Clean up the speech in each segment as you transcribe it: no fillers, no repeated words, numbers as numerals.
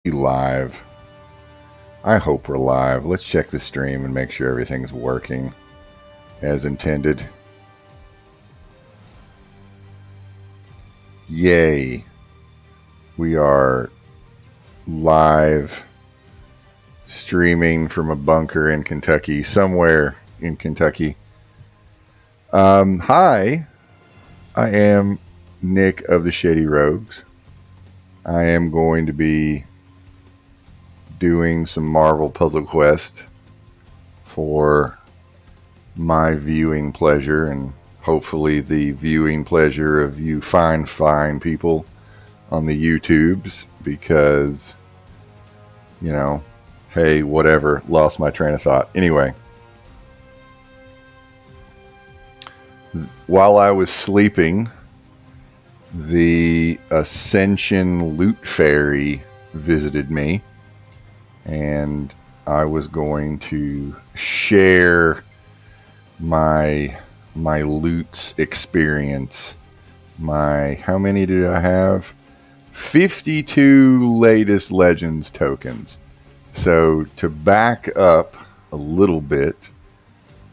Live. I hope we're live. Let's check the stream and make sure everything's working as intended. Yay. We are live streaming from a bunker in Kentucky, somewhere in Kentucky. Hi, I am Nick of the Shady Rogues. I am going to be doing some Marvel Puzzle Quest for my viewing pleasure and hopefully the viewing pleasure of you fine people on the YouTubes, because, you know, hey, whatever, lost my train of thought. Anyway, while I was sleeping, the Ascension Loot Fairy visited me, and I was going to share my loot experience. How many did I have? 52 latest Legends tokens. So to back up a little bit,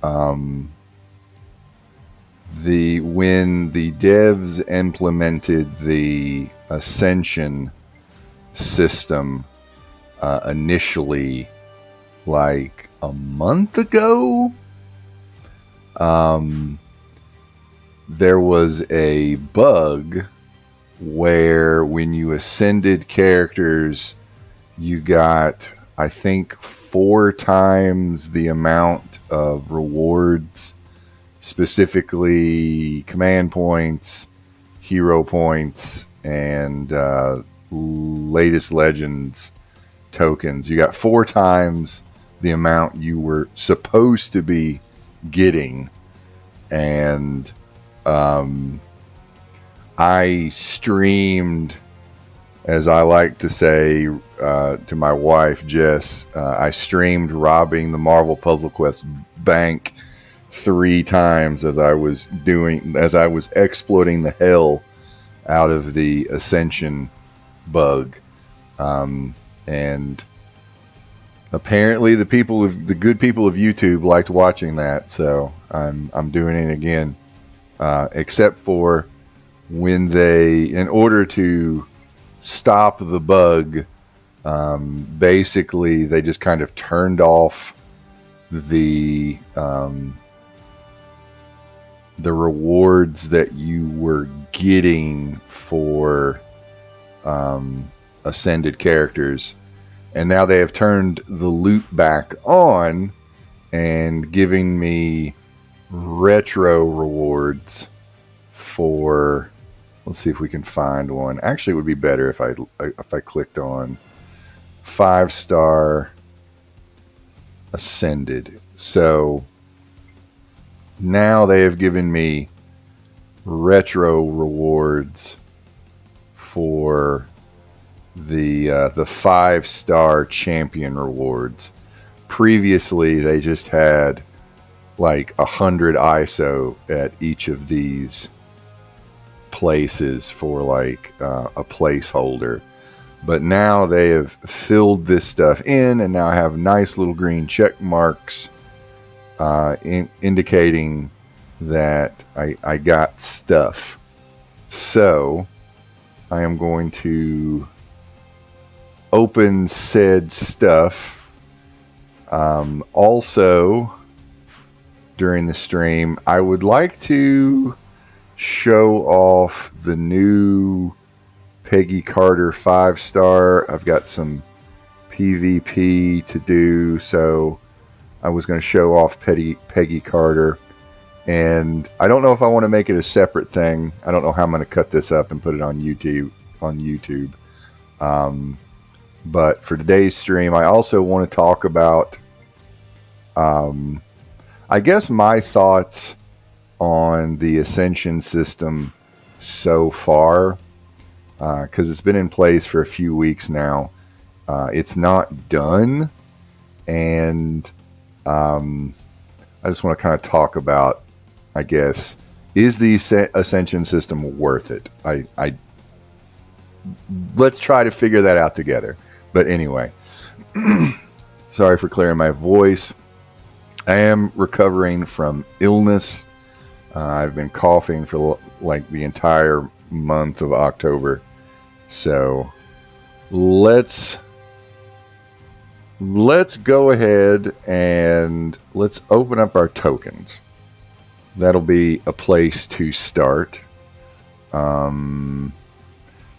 when the devs implemented the Ascension system initially, like a month ago, there was a bug where when you ascended characters, you got, I think, 4 times the amount of rewards, specifically command points, hero points, and latest Legends tokens. You got 4 times the amount you were supposed to be getting. And I streamed, as I like to say to my wife Jess, I streamed robbing the Marvel Puzzle Quest bank 3 times as I was exploiting the hell out of the Ascension bug. And apparently the good people of YouTube liked watching that, so I'm doing it again. Except for when in order to stop the bug, basically they just kind of turned off the rewards that you were getting for ascended characters, and now they have turned the loot back on and giving me retro rewards for, let's see if we can find one. Actually, it would be better if I clicked on 5-star ascended. So now they have given me retro rewards for the 5-star champion rewards. Previously, they just had like 100 ISO at each of these places for like a placeholder. But now they have filled this stuff in, and now I have nice little green check marks indicating that I got stuff. So I am going to open said stuff. Also, during the stream, I would like to show off the new Peggy Carter 5-star. I've got some PvP to do, so I was going to show off Peggy Carter. And I don't know if I want to make it a separate thing. I don't know how I'm going to cut this up and put it on YouTube. But for today's stream, I also want to talk about, I guess, my thoughts on the Ascension system so far, because it's been in place for a few weeks now. It's not done, and I just want to kind of talk about, I guess, is the Ascension system worth it? Let's try to figure that out together. But anyway, sorry for clearing my voice. I am recovering from illness. I've been coughing for like the entire month of October. So let's go ahead and let's open up our tokens. That'll be a place to start.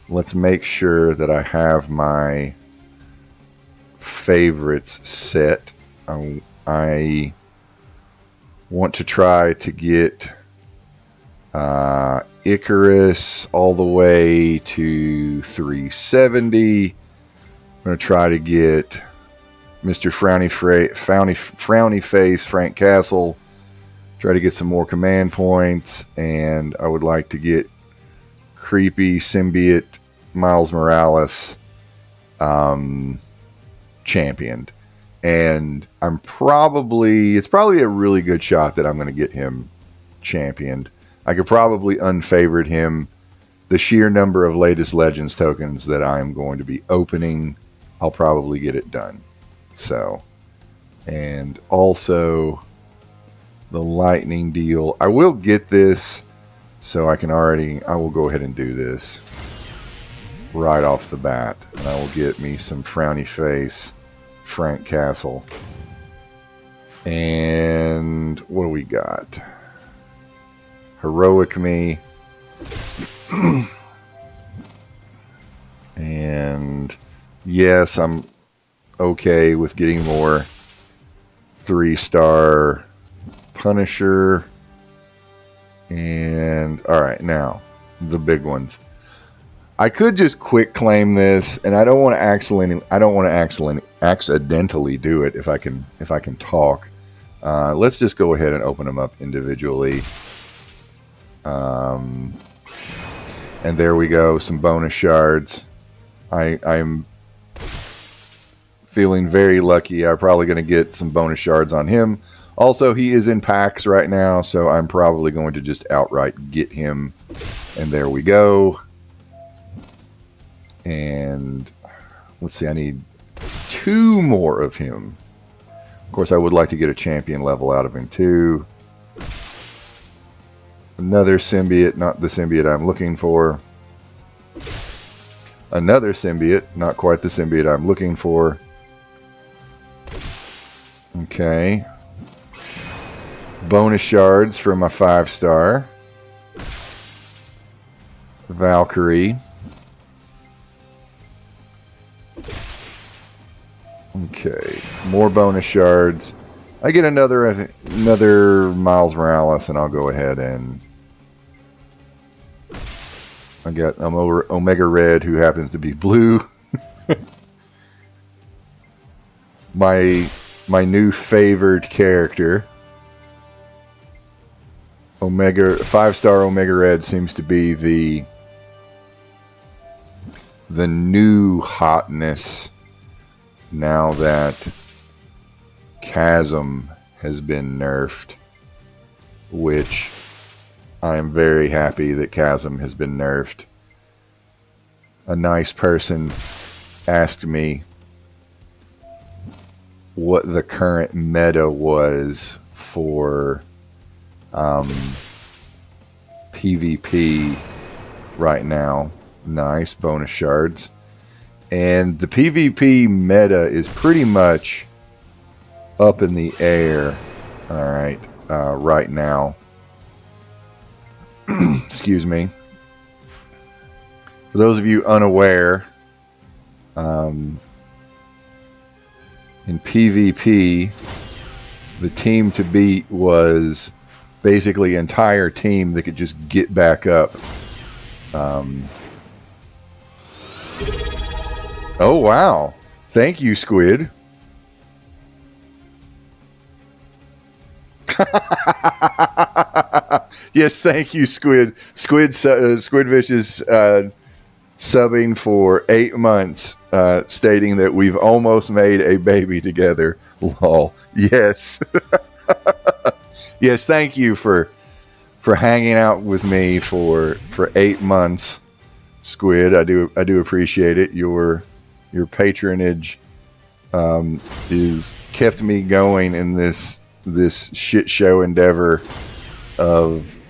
Let's make sure that I have my favorites set. I want to try to get Icarus all the way to 370. I'm going to try to get Mr. Frowny Face, Frank Castle. Try to get some more command points. And I would like to get Creepy Symbiote Miles Morales championed. And it's probably a really good shot that I'm going to get him championed. I could probably unfavored him. The sheer number of latest Legends tokens that I'm going to be opening, I'll probably get it done. So, and also the lightning deal. I will get this, so I will go ahead and do this right off the bat. And I will get me some Frowny Face, Frank Castle. And what do we got? Heroic Me. And yes, I'm okay with getting more 3-star Punisher. And alright, now the big ones. I could just quick claim this, and I don't want to accidentally do it if I can talk. Let's just go ahead and open them up individually. And there we go, some bonus shards. I'm feeling very lucky. I'm probably going to get some bonus shards on him. Also, he is in packs right now, so I'm probably going to just outright get him. And there we go. And let's see, I need 2 more of him. Of course, I would like to get a champion level out of him too. Another symbiote, not the symbiote I'm looking for. Another symbiote, not quite the symbiote I'm looking for. Okay. Bonus shards for my 5-star. Valkyrie. Okay. More bonus shards. I get another Miles Morales, and I'll go ahead and I got Omega Red, who happens to be blue. my new favored character. 5-star Omega Red seems to be the new hotness now that Chasm has been nerfed, which I am very happy that Chasm has been nerfed. A nice person asked me what the current meta was for PvP right now. Nice bonus shards. And the PvP meta is pretty much up in the air. Alright, right now. Excuse me. For those of you unaware, in PvP, the team to beat was basically an entire team that could just get back up. Oh, wow. Thank you, Squid. Yes, thank you, Squid. Squidfish is subbing for 8 months, stating that we've almost made a baby together. Lol. Yes. Yes, thank you for hanging out with me for 8 months, Squid. I do appreciate it. You're your patronage is kept me going in this shit show endeavor of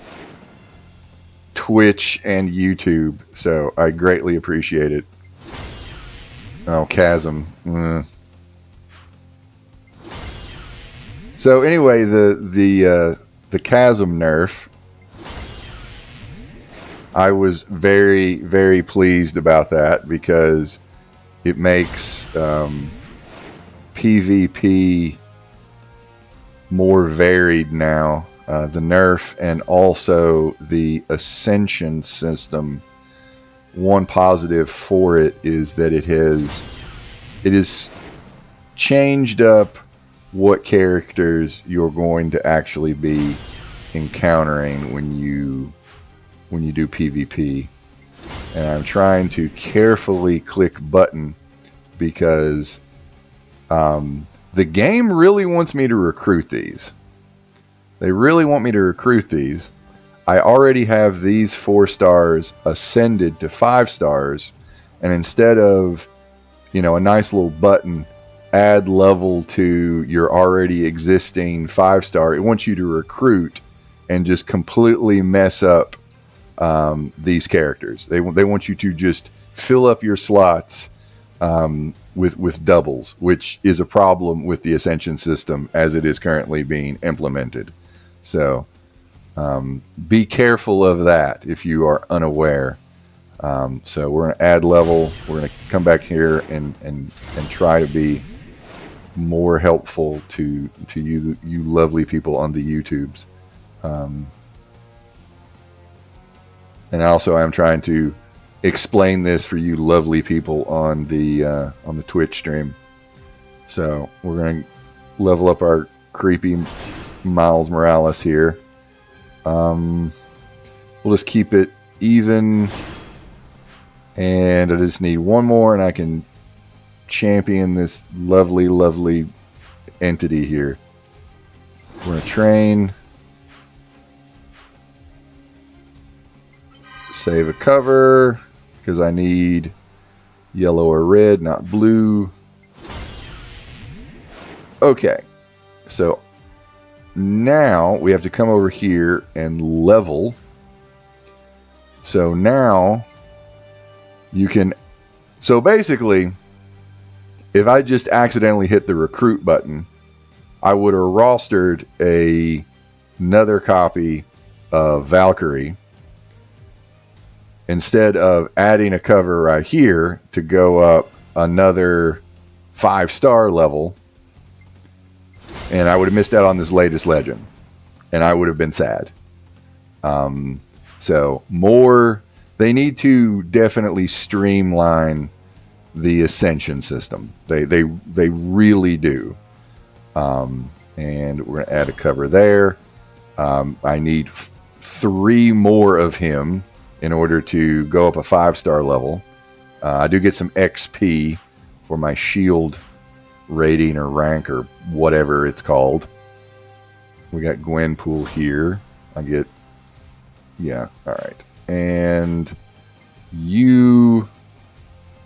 Twitch and YouTube. So I greatly appreciate it. Oh, Chasm. So anyway, the Chasm nerf, I was very, very pleased about that because it makes PvP more varied now. The nerf and also the Ascension system. One positive for it is that it has changed up what characters you're going to actually be encountering when you do PvP. And I'm trying to carefully click button because the game really wants me to recruit these. They really want me to recruit these. I already have these 4 stars ascended to 5 stars, and instead of, a nice little button, add level to your already existing 5-star, it wants you to recruit and just completely mess up these characters. They want you to just fill up your slots with doubles, which is a problem with the Ascension system as it is currently being implemented. So be careful of that if you are unaware. So we're going to add level. We're going to come back here and try to be more helpful to you lovely people on the YouTubes. And also I'm trying to explain this for you lovely people on the Twitch stream. So we're going to level up our creepy Miles Morales here. We'll just keep it even, and I just need one more and I can champion this lovely entity here. We're going to train, save a cover because I need yellow or red, not blue. Okay, so now we have to come over here and level. So now you can, so basically if I just accidentally hit the recruit button, I would have rostered another copy of Valkyrie instead of adding a cover right here to go up another 5-star level. And I would have missed out on this latest legend. And I would have been sad. So they need to definitely streamline the Ascension system. They really do. And we're going to add a cover there. I need 3 more of him in order to go up a 5-star level. I do get some XP for my shield rating or rank or whatever it's called. We got Gwenpool here. I get, all right. And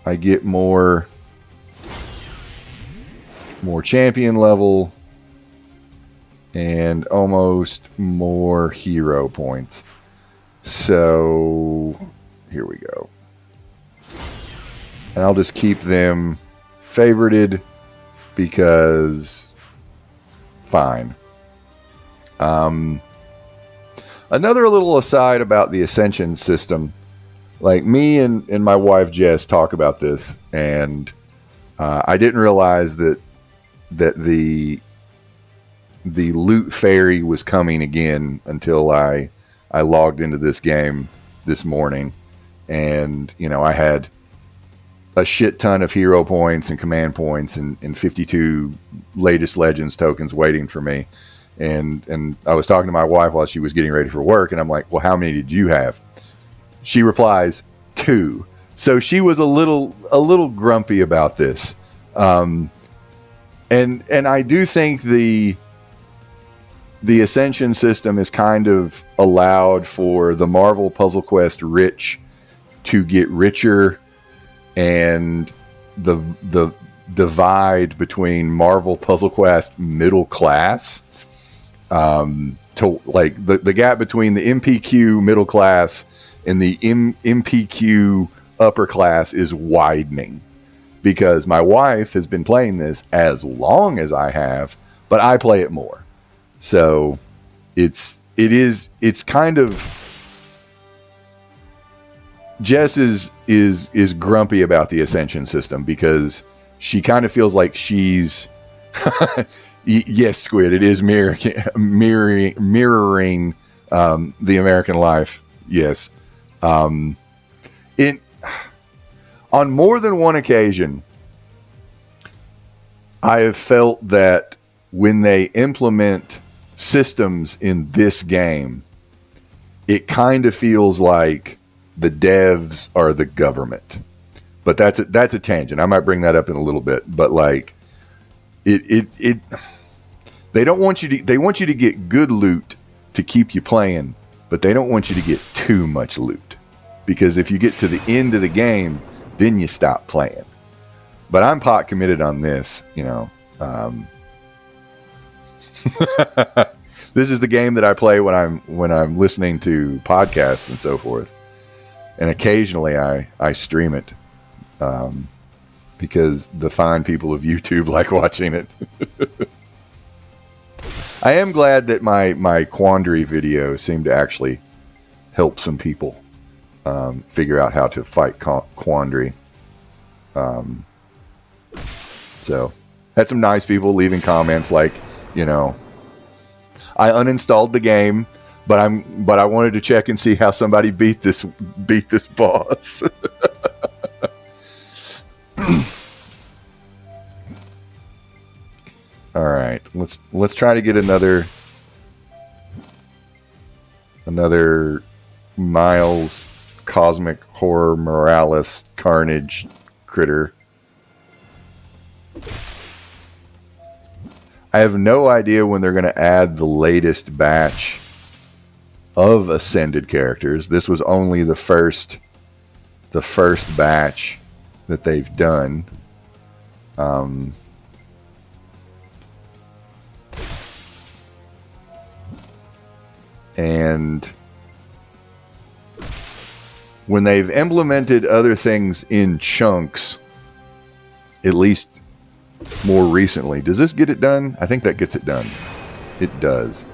I get more champion level and almost more hero points. So here we go. And I'll just keep them favorited because fine. Another little aside about the Ascension system, like me and my wife Jess talk about this, and I didn't realize that the loot fairy was coming again until I logged into this game this morning, and I had a shit ton of hero points and command points and 52 latest legends tokens waiting for me. And I was talking to my wife while she was getting ready for work, and I'm like, well, how many did you have? She replies, 2. So she was a little grumpy about this. And I do think the Ascension system is kind of allowed for the Marvel Puzzle Quest rich to get richer and the divide between Marvel Puzzle Quest middle class, to like the gap between the MPQ middle class and the MPQ upper class is widening, because my wife has been playing this as long as I have, but I play it more. So it's kind of, Jess is grumpy about the Ascension system because she kind of feels like she's yes, Squid, it is mirroring the American life. Yes. It on more than one occasion, I have felt that when they implement systems in this game, it kind of feels like the devs are the government. But that's a tangent. I might bring that up in a little bit. But like, they don't want you to. They want you to get good loot to keep you playing, but they don't want you to get too much loot, because if you get to the end of the game, then you stop playing. But I'm pot committed on this. You know, this is the game that I play when I'm listening to podcasts and so forth, and occasionally I stream it. Because the fine people of YouTube like watching it. I am glad that my quandary video seemed to actually help some people figure out how to fight quandary. So had some nice people leaving comments like, you know, I uninstalled the game, but I wanted to check and see how somebody beat this boss. All right, let's try to get another Miles Cosmic Horror Morales Carnage critter. I have no idea when they're going to add the latest batch of Ascended characters. This was only the first batch that they've done. And when they've implemented other things in chunks, at least more recently, does this get it done? I think that gets it done. It does.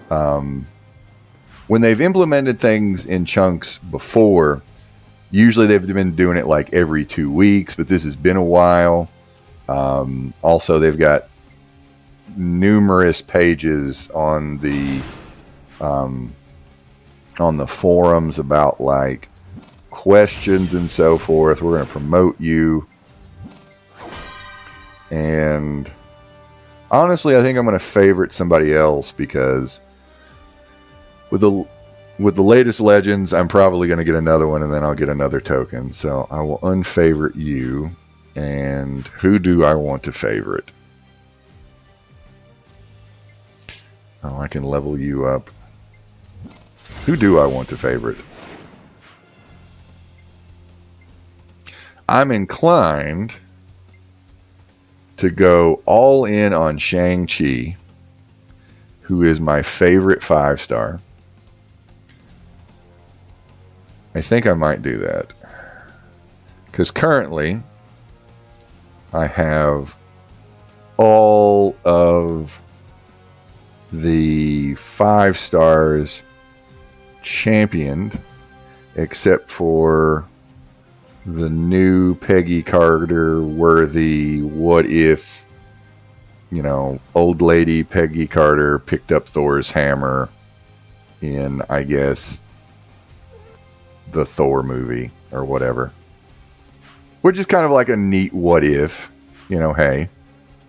When they've implemented things in chunks before, usually they've been doing it like every 2 weeks, but this has been a while. Also, they've got numerous pages on the forums about like questions and so forth. We're going to promote you. And honestly, I think I'm going to favorite somebody else, because with the latest Legends, I'm probably going to get another one, and then I'll get another token. So I will unfavorite you. And who do I want to favorite? Oh, I can level you up. Who do I want to favorite? I'm inclined to go all in on Shang-Chi, who is my favorite 5-star. I think I might do that, because currently I have all of the 5 stars championed, except for the new Peggy Carter worthy what if, you know, old lady Peggy Carter picked up Thor's hammer in, I guess, the Thor movie or whatever, which is kind of like a neat what if, you know. Hey,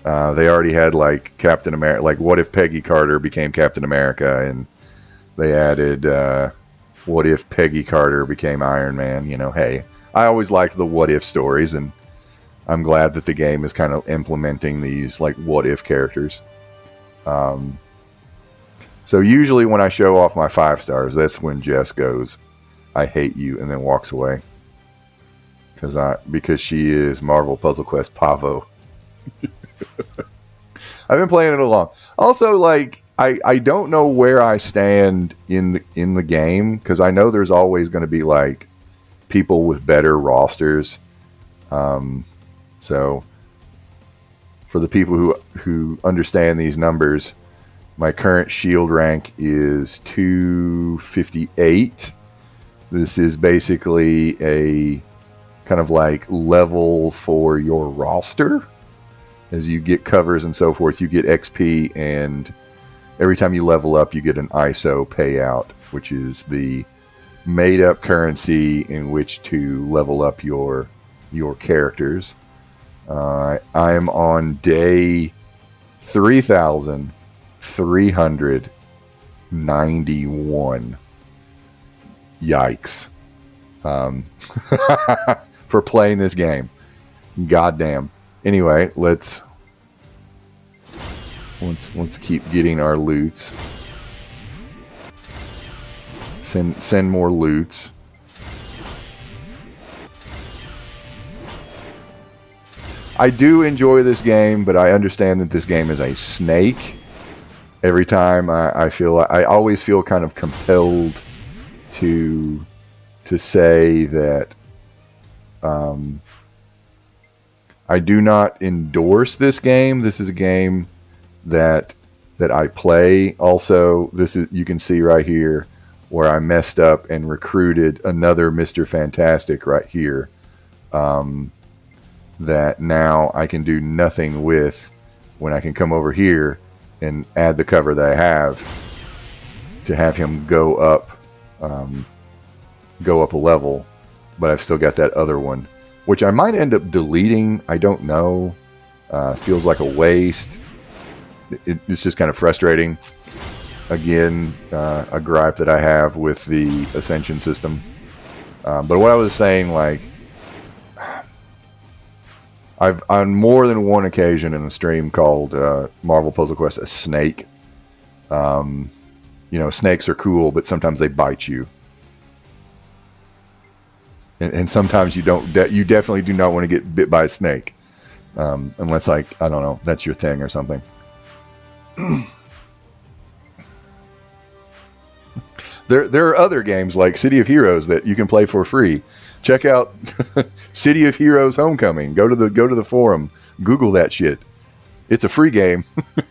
they already had like Captain America, like what if Peggy Carter became Captain America, and they added what if Peggy Carter became Iron Man. You know, hey, I always liked the what if stories, and I'm glad that the game is kind of implementing these like what if characters. So usually when I show off my 5 stars, that's when Jess goes, I hate you, and then walks away. because she is Marvel Puzzle Quest Pavo. I've been playing it along. Also, like I don't know where I stand in the game, because I know there's always going to be like people with better rosters. So for the people who understand these numbers, my current shield rank is 258. This is basically a kind of like level for your roster. As you get covers and so forth, you get XP, and every time you level up, you get an ISO payout, which is the made-up currency in which to level up your characters. I am on day 3,391. Yikes. For playing this game. Goddamn. Anyway, let's keep getting our loots. Send more loots. I do enjoy this game, but I understand that this game is a snake. Every time I always feel kind of compelled to say that I do not endorse this game. This is a game that I play. Also, you can see right here where I messed up and recruited another Mr. Fantastic right here. That now I can do nothing with, when I can come over here and add the cover that I have to have him go up a level. But I've still got that other one, which I might end up deleting. I don't know. Feels like a waste. It's just kind of frustrating. Again, a gripe that I have with the Ascension system. But what I was saying, like, I've on more than one occasion in a stream called Marvel Puzzle Quest a snake. Snakes are cool, but sometimes they bite you. And sometimes you don't. You definitely do not want to get bit by a snake, unless, like, I don't know, that's your thing or something. There are other games like City of Heroes that you can play for free. Check out City of Heroes Homecoming. Go to the forum. Google that shit. It's a free game,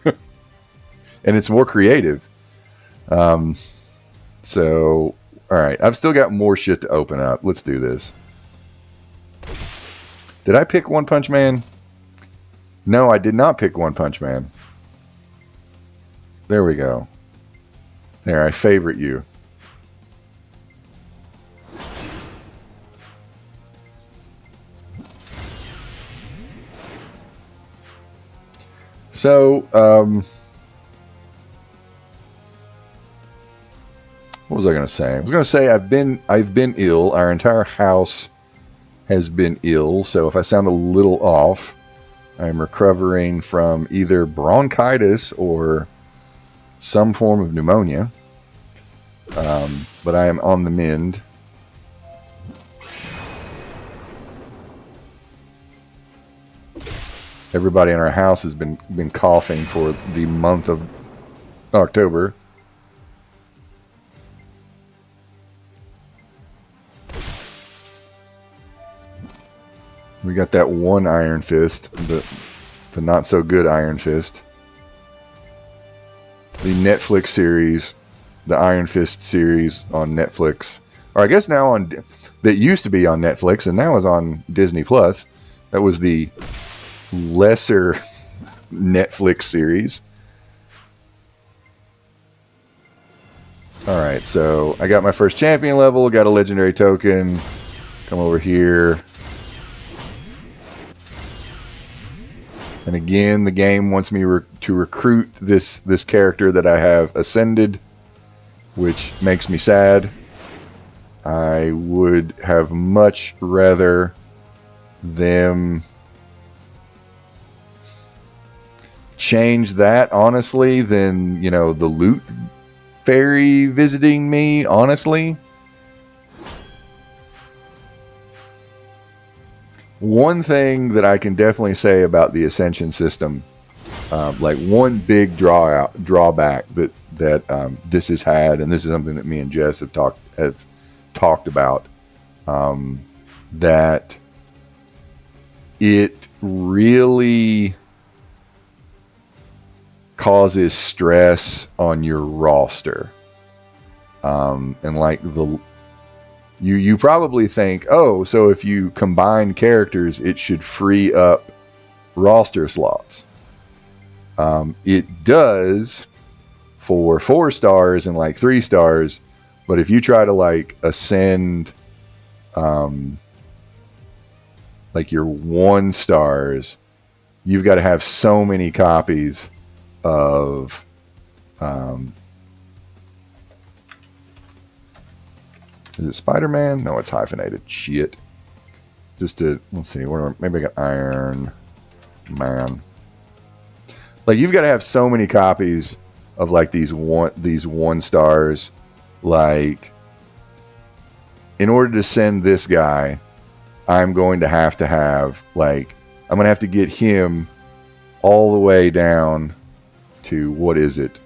and it's more creative. So. All right, I've still got more shit to open up. Let's do this. Did I pick One Punch Man? No, I did not pick One Punch Man. There we go. There, I favorite you. So, what was I going to say? I was going to say I've been ill. Our entire house has been ill. So if I sound a little off, I'm recovering from either bronchitis or some form of pneumonia. But I am on the mend. Everybody in our house has been coughing for the month of October. We got that one Iron Fist, the not so good Iron Fist. The Netflix series, the Iron Fist series on Netflix, or I guess now that used to be on Netflix and now is on Disney Plus. That was the lesser Netflix series. Alright, so I got my first champion level, got a legendary token. Come over here. And again, the game wants me to recruit this character that I have ascended, which makes me sad. I would have much rather them change that, honestly, than, the loot fairy visiting me, honestly. one thing that I can definitely say about the Ascension system, like one big drawback that this has had, and this is something that me and Jess have talked about, that it really causes stress on your roster. And like you probably think, oh, so if you combine characters, it should free up roster slots. It does for 4 stars and like 3 stars, but if you try to like ascend, like your 1 stars, you've got to have so many copies of is it Spider-Man? No, it's hyphenated. Shit. Just to, let's see, maybe I got Iron Man. Like, you've got to have so many copies of like these 1 stars. Like, in order to send this guy, I'm going to have like, I'm going to have to get him all the way down to, what is it?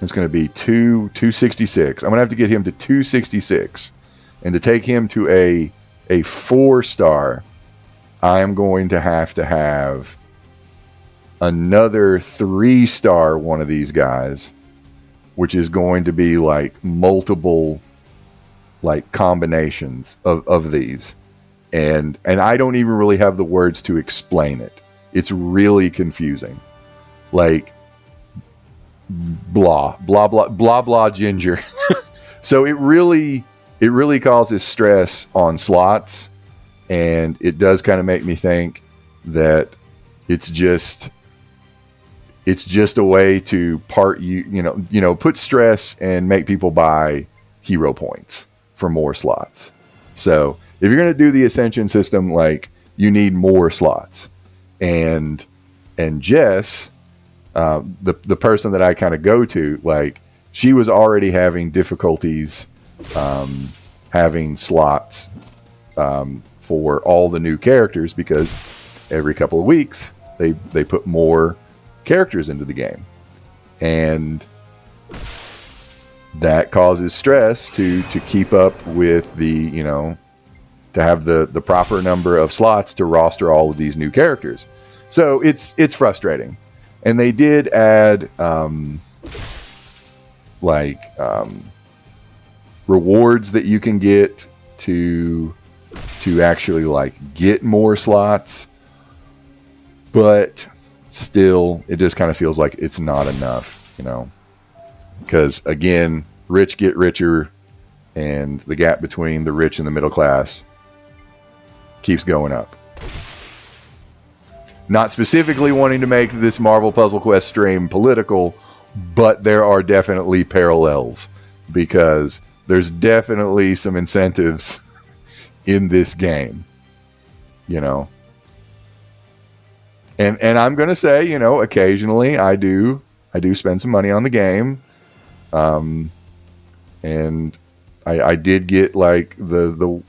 It's going to be 266. I'm going to have to get him to 266. And to take him to a 4-star, I'm going to have another 3-star one of these guys, which is going to be like multiple like combinations of these. And I don't even really have the words to explain it. It's really confusing. Like, blah blah blah blah blah ginger. So it really causes stress on slots, and it does kind of make me think that it's just a way to put stress and make people buy hero points for more slots. So if you're going to do the Ascension system, like, you need more slots. And Jess, the person that I kind of go to, like, she was already having difficulties having slots for all the new characters, because every couple of weeks they put more characters into the game, and that causes stress to keep up with the, to have the proper number of slots to roster all of these new characters. So it's frustrating. And they did add rewards that you can get to actually like get more slots, but still it just kind of feels like it's not enough, because again, rich get richer, and the gap between the rich and the middle class keeps going up. Not specifically wanting to make this Marvel Puzzle Quest stream political, but there are definitely parallels, because there's definitely some incentives in this game, And I'm going to say, occasionally I do spend some money on the game. And I did get like the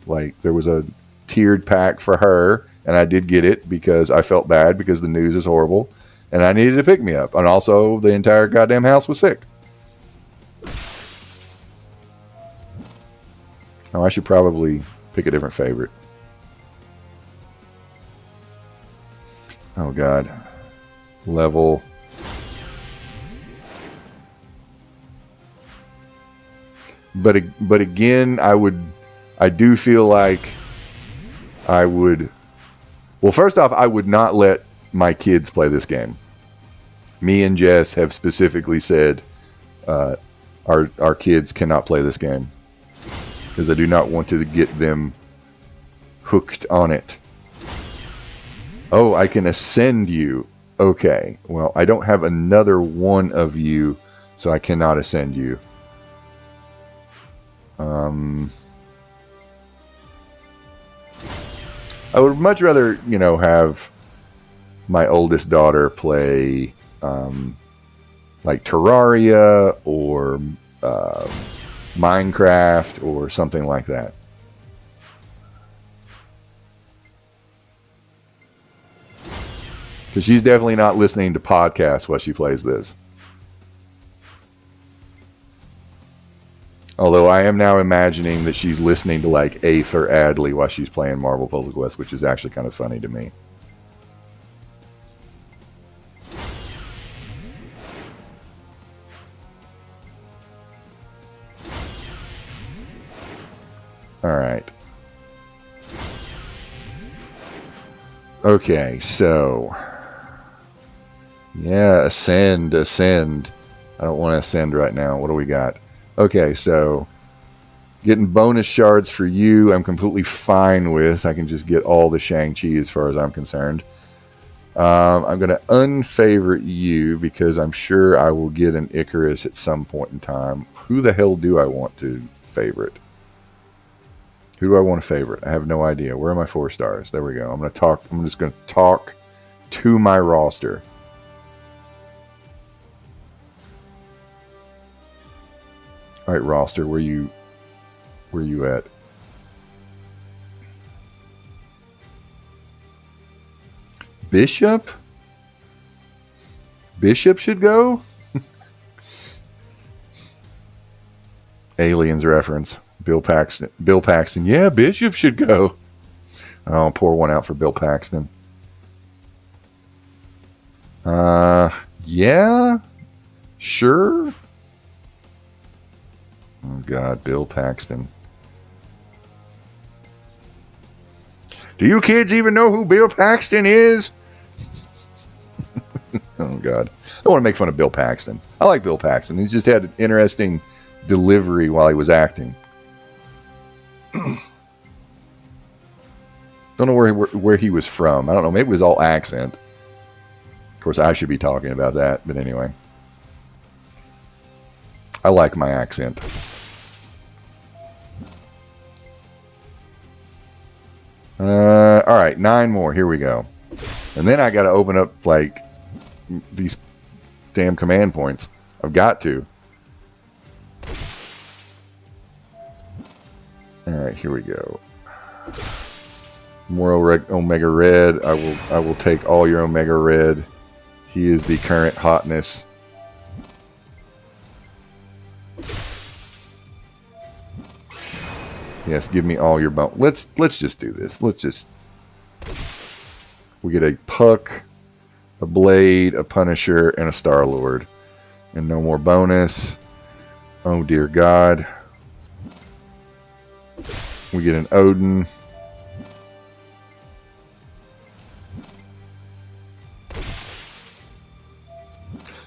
like, there was a tiered pack for her, and I did get it because I felt bad because the news is horrible and I needed to pick me up. And also the entire goddamn house was sick. Oh, I should probably pick a different favorite. Oh God. Level. But again, I do feel like I would. Well, first off, I would not let my kids play this game. Me and Jess have specifically said our kids cannot play this game, because I do not want to get them hooked on it. Oh, I can ascend you. Okay, well, I don't have another one of you, so I cannot ascend you. I would much rather, have my oldest daughter play like Terraria or Minecraft or something like that. Because she's definitely not listening to podcasts while she plays this. Although I am now imagining that she's listening to like Eighth or Adley while she's playing Marvel Puzzle Quest, which is actually kind of funny to me. All right. Okay, so yeah, ascend. I don't want to ascend right now. What do we got? Okay, so getting bonus shards for you, I'm completely fine with. I can just get all the Shang-Chi as far as I'm concerned. I'm going to unfavorite you because I'm sure I will get an Icarus at some point in time. Who the hell do I want to favorite? Who do I want to favorite? I have no idea. Where are my 4 stars? There we go. I'm just going to talk to my roster. All right, roster, where you at? Bishop should go. Aliens reference. Bill Paxton. Yeah, Bishop should go. I'll pour one out for Bill Paxton. Yeah, sure. Oh God, Bill Paxton. Do you kids even know who Bill Paxton is? Oh God, I don't want to make fun of Bill Paxton. I like Bill Paxton. He's just had an interesting delivery while he was acting. Don't know where he was from. I don't know. Maybe it was all accent. Of course, I should be talking about that. But anyway. I like my accent. Alright, 9 more. Here we go. And then I got to open up, like, these damn command points. I've got to. Alright, here we go. More Omega Red. I will take all your Omega Red. He is the current hotness. Yes, give me all your bone. Let's just do this. We get a Puck, a Blade, a Punisher, and a Star-Lord. And no more bonus. Oh dear God. We get an Odin.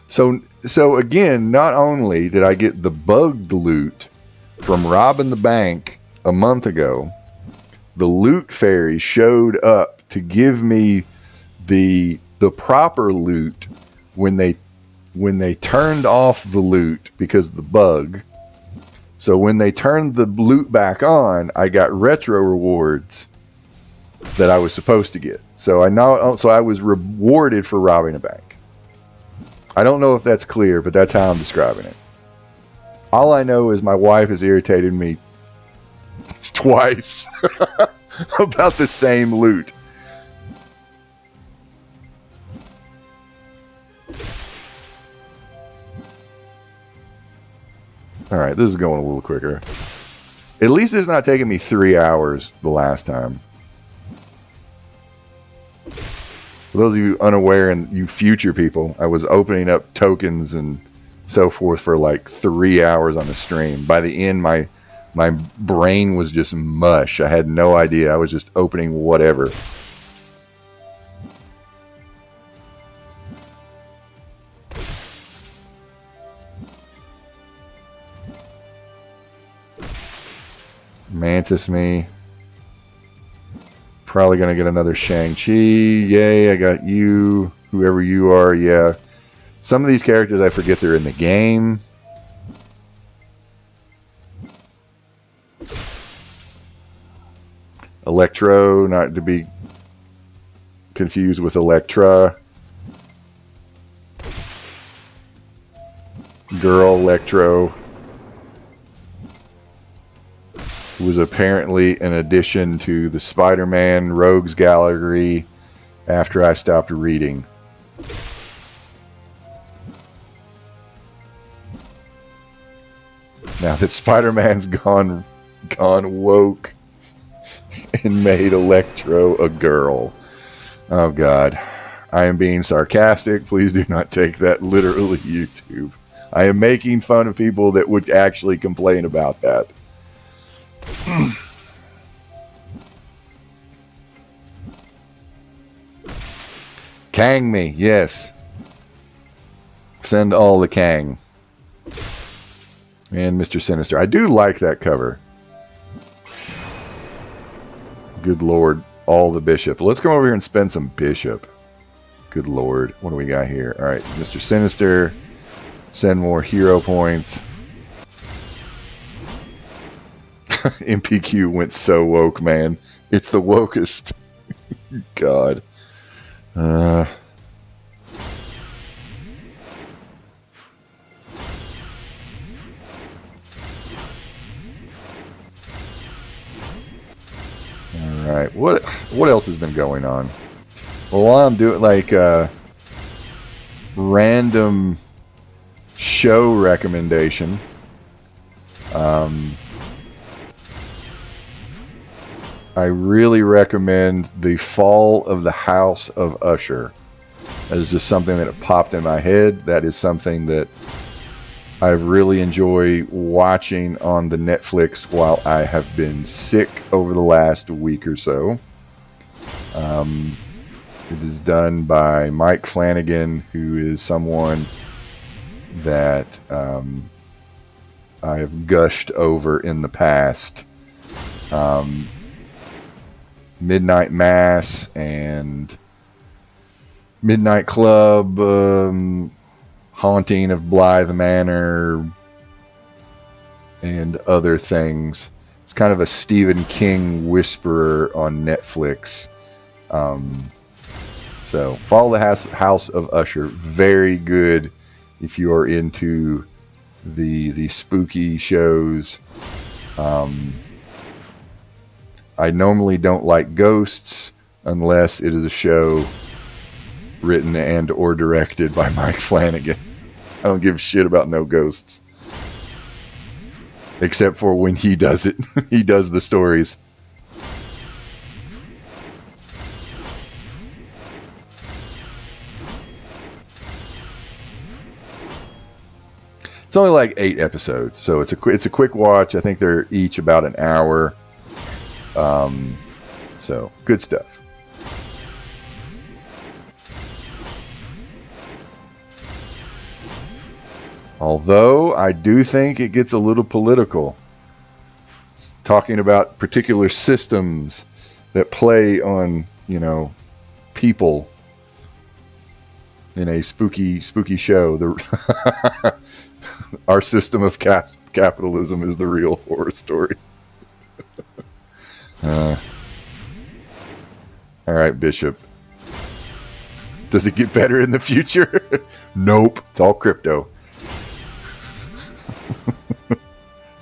So again, not only did I get the bugged loot from robbing the bank a month ago, the loot fairy showed up to give me the proper loot when they turned off the loot because of the bug. So when they turned the loot back on, I got retro rewards that I was supposed to get. So I was rewarded for robbing a bank. I don't know if that's clear, but that's how I'm describing it. All I know is my wife has irritated me twice about the same loot. All right, this is going a little quicker. At least it's not taking me 3 hours the last time. For those of you unaware and you future people, I was opening up tokens and so forth for like 3 hours on the stream. By the end, my brain was just mush. I had no idea. I was just opening whatever. Mantis me. Probably going to get another Shang-Chi. Yay, I got you. Whoever you are, yeah. Some of these characters, I forget they're in the game. Electro, not to be confused with Electra. Girl Electro was apparently an addition to the Spider-Man Rogues Gallery after I stopped reading. Now that Spider-Man's gone woke and made Electro a girl. Oh, God. I am being sarcastic. Please do not take that literally, YouTube. I am making fun of people that would actually complain about that. Kang me, yes. Send all the Kang. And Mr. Sinister. I do like that cover. Good Lord. All the Bishop. Let's come over here and spend some Bishop. Good Lord. What do we got here? All right. Mr. Sinister. Send more hero points. MPQ went so woke, man. It's the wokest. God. Alright, what else has been going on? Well, while I'm doing like random show recommendation, I really recommend The Fall of the House of Usher. That is just something that popped in my head. That is something that I've really enjoyed watching on the Netflix while I have been sick over the last week or so. It is done by Mike Flanagan, who is someone that I have gushed over in the past. Midnight Mass and Midnight Club, Haunting of Blythe Manor, and other things. It's kind of a Stephen King whisperer on Netflix. So, follow the House of Usher. Very good if you are into the spooky shows. I normally don't like ghosts unless it is a show written and or directed by Mike Flanagan. I don't give a shit about no ghosts. Except for when he does it. He does the stories. It's only like 8 episodes, so it's a quick watch. I think they're each about an hour. So good stuff. Although I do think it gets a little political, talking about particular systems that play on, people in a spooky show. Our system of capitalism is the real horror story. All right, Bishop. Does it get better in the future? Nope. It's all crypto.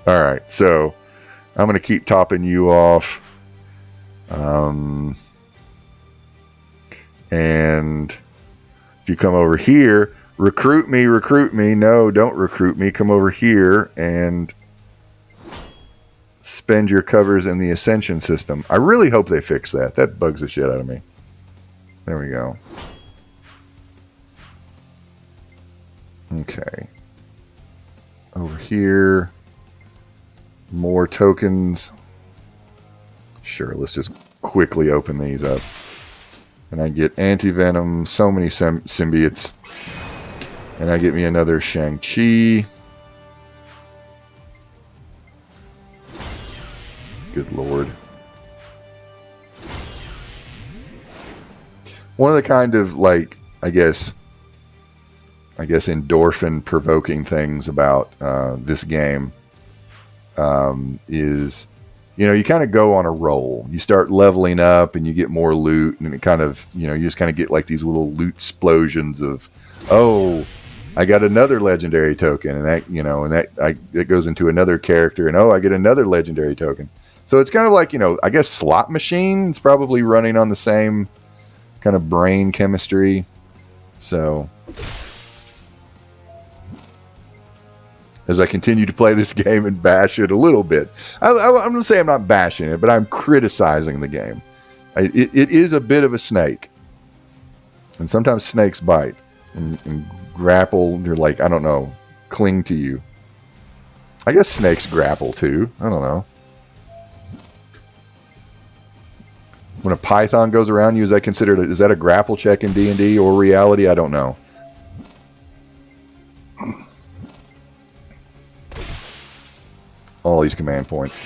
All right, so I'm going to keep topping you off. And if you come over here, recruit me. No, don't recruit me. Come over here and spend your covers in the Ascension system. I really hope they fix that. That bugs the shit out of me. There we go. Okay. Over here. More tokens. Sure, let's just quickly open these up. And I get anti-venom, so many symbiotes. And I get me another Shang-Chi. Good Lord. One of the kind of, I guess endorphin provoking things about this game is, you kind of go on a roll. You start leveling up and you get more loot, and it kind of, you just kind of get like these little loot explosions of, oh, I got another legendary token, and that, it goes into another character, and oh, I get another legendary token. So it's kind of like, I guess slot machine. It's probably running on the same kind of brain chemistry. So as I continue to play this game and bash it a little bit. I'm going to say I'm not bashing it, but I'm criticizing the game. It is a bit of a snake. And sometimes snakes bite and grapple. You're like, I don't know, cling to you. I guess snakes grapple too. I don't know. When a python goes around you, is that a grapple check in D&D or reality? I don't know. All these command points.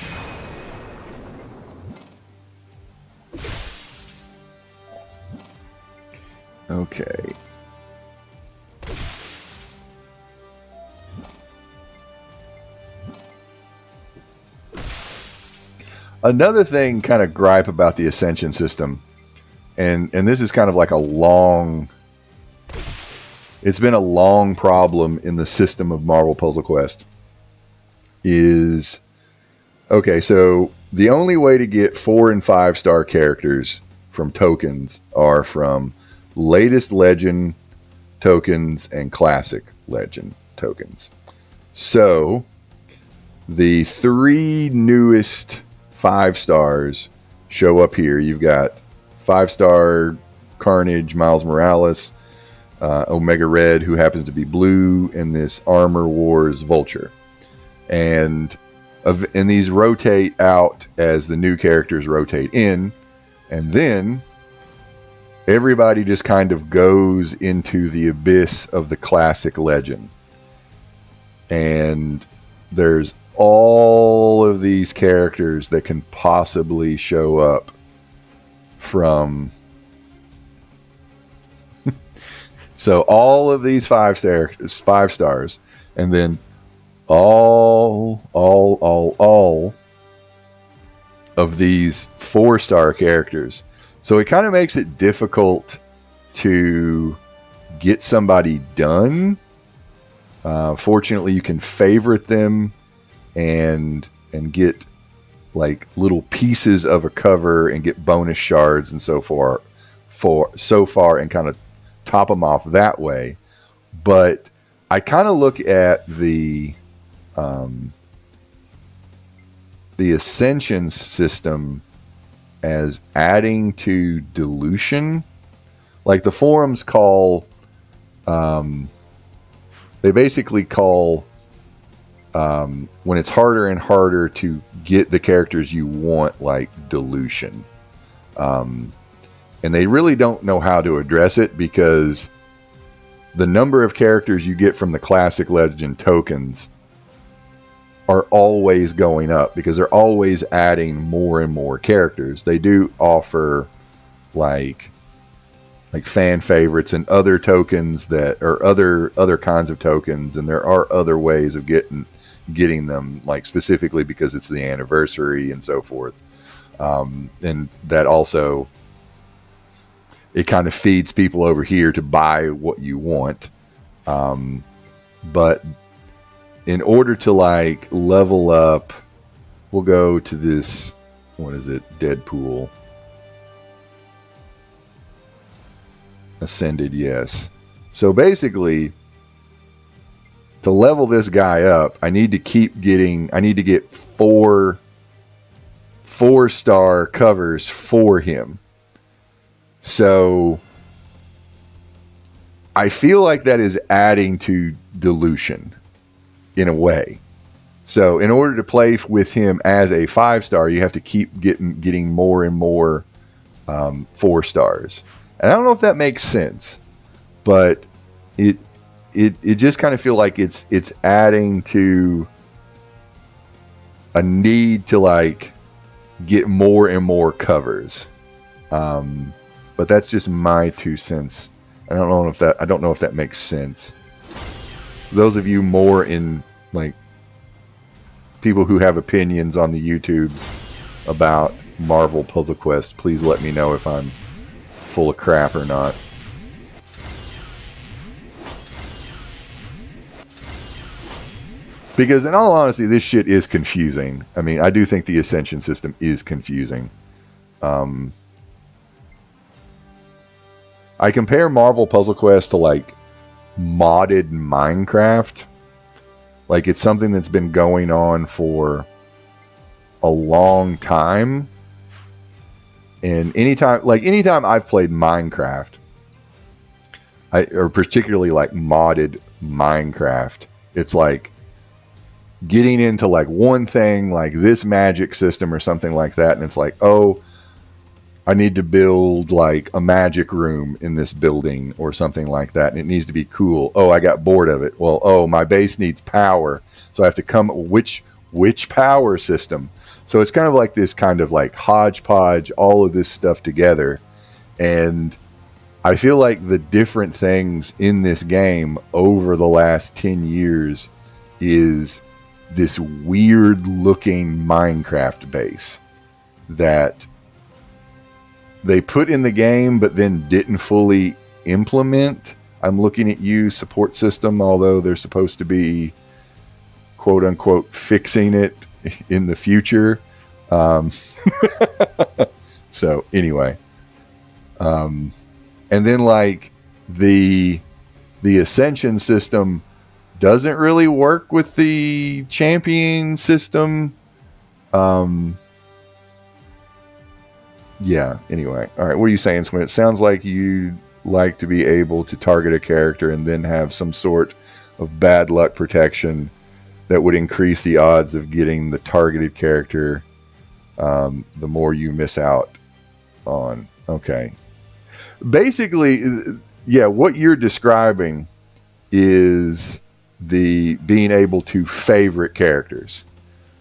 Okay. Another thing kind of gripe about the Ascension system, and this is kind of like it's been a long problem in the system of Marvel Puzzle Quest, is, okay, so the only way to get 4 and 5 star characters from tokens are from latest legend tokens and classic legend tokens. So the 3 newest 5 stars show up here. You've got 5-star Carnage, Miles Morales, Omega Red, who happens to be blue, and this Armor Wars Vulture. And these rotate out as the new characters rotate in, and then everybody just kind of goes into the abyss of the classic legend. And there's all of these characters that can possibly show up from so all of these 5 stars, and then all of these 4-star characters. So it kind of makes it difficult to get somebody done. Fortunately, you can favorite them and get like little pieces of a cover and get bonus shards and so far, and kind of top them off that way. But I kind of look at the Ascension system as adding to dilution. Like the forums call, they basically call, when it's harder and harder to get the characters you want, like dilution. And they really don't know how to address it, because the number of characters you get from the classic legend tokens are always going up, because they're always adding more and more characters. They do offer like fan favorites and other tokens that are other kinds of tokens, and there are other ways of getting them, like specifically because it's the anniversary and so forth. And that also, it kind of feeds people over here to buy what you want. But in order to like level up, we'll go to this, what is it? Deadpool. Ascended, yes. So basically, to level this guy up, I need to get 4-star covers for him. So I feel like that is adding to dilution in a way. So in order to play with him as a 5-star, you have to keep getting more and more 4 stars. And I don't know if that makes sense, but it just kind of feel like it's adding to a need to like get more and more covers. But that's just my 2 cents. I don't know if that makes sense. Those of you more in like people who have opinions on the YouTubes about Marvel Puzzle Quest, please let me know if I'm full of crap or not. Because in all honesty, this shit is confusing. I mean, I do think the Ascension system is confusing. I compare Marvel Puzzle Quest to like modded Minecraft, Like, it's something that's been going on for a long time. And anytime I've played Minecraft, or particularly like modded Minecraft, it's like getting into like one thing, like this magic system or something like that. And it's like, oh, I need to build like a magic room in this building or something like that. And it needs to be cool. Oh, I got bored of it. Well, oh, my base needs power. So I have to come, which power system? So it's kind of like this kind of like hodgepodge, all of this stuff together. And I feel like the different things in this game over the last 10 years is this weird looking Minecraft base that they put in the game but then didn't fully implement. I'm looking at you, support system, although they're supposed to be quote unquote fixing it in the future. So anyway, and then like the Ascension system doesn't really work with the champion system. Yeah, anyway. All right, what are you saying, Squint? It sounds like you'd like to be able to target a character and then have some sort of bad luck protection that would increase the odds of getting the targeted character the more you miss out on. Okay. Basically, yeah, what you're describing is the being able to favorite characters.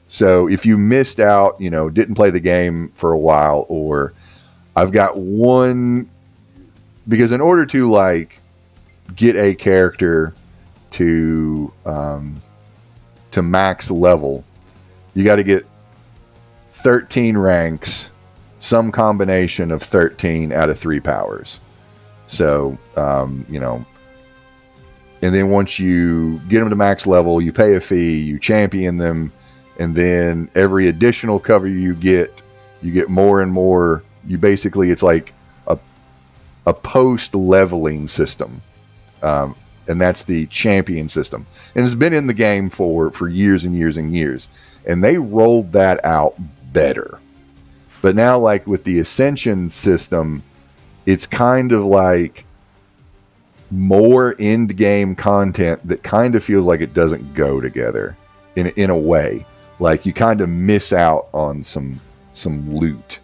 So if you missed out, didn't play the game for a while, or I've got one, because in order to like get a character to max level, you got to get 13 ranks, some combination of 13 out of 3 powers. So, and then once you get them to max level, you pay a fee, you champion them, and then every additional cover you get more and more. It's like a post-leveling system. And that's the champion system. And it's been in the game for years and years and years. And they rolled that out better. But now, like with the Ascension system, it's kind of like more end-game content that kind of feels like it doesn't go together in a way. Like you kind of miss out on some loot.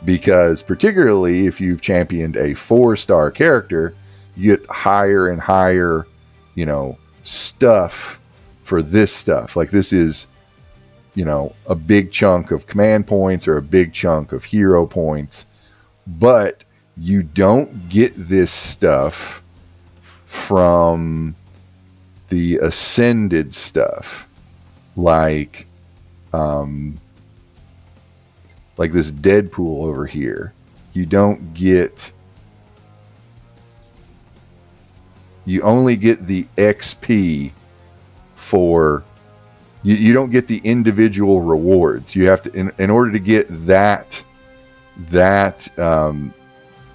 Because particularly if you've championed a 4-star character, you get higher and higher, stuff for this stuff. Like this is, a big chunk of command points or a big chunk of hero points. But you don't get this stuff from the ascended stuff. Like this Deadpool over here. You only get the XP for, you don't get the individual rewards. You have to, in order to get that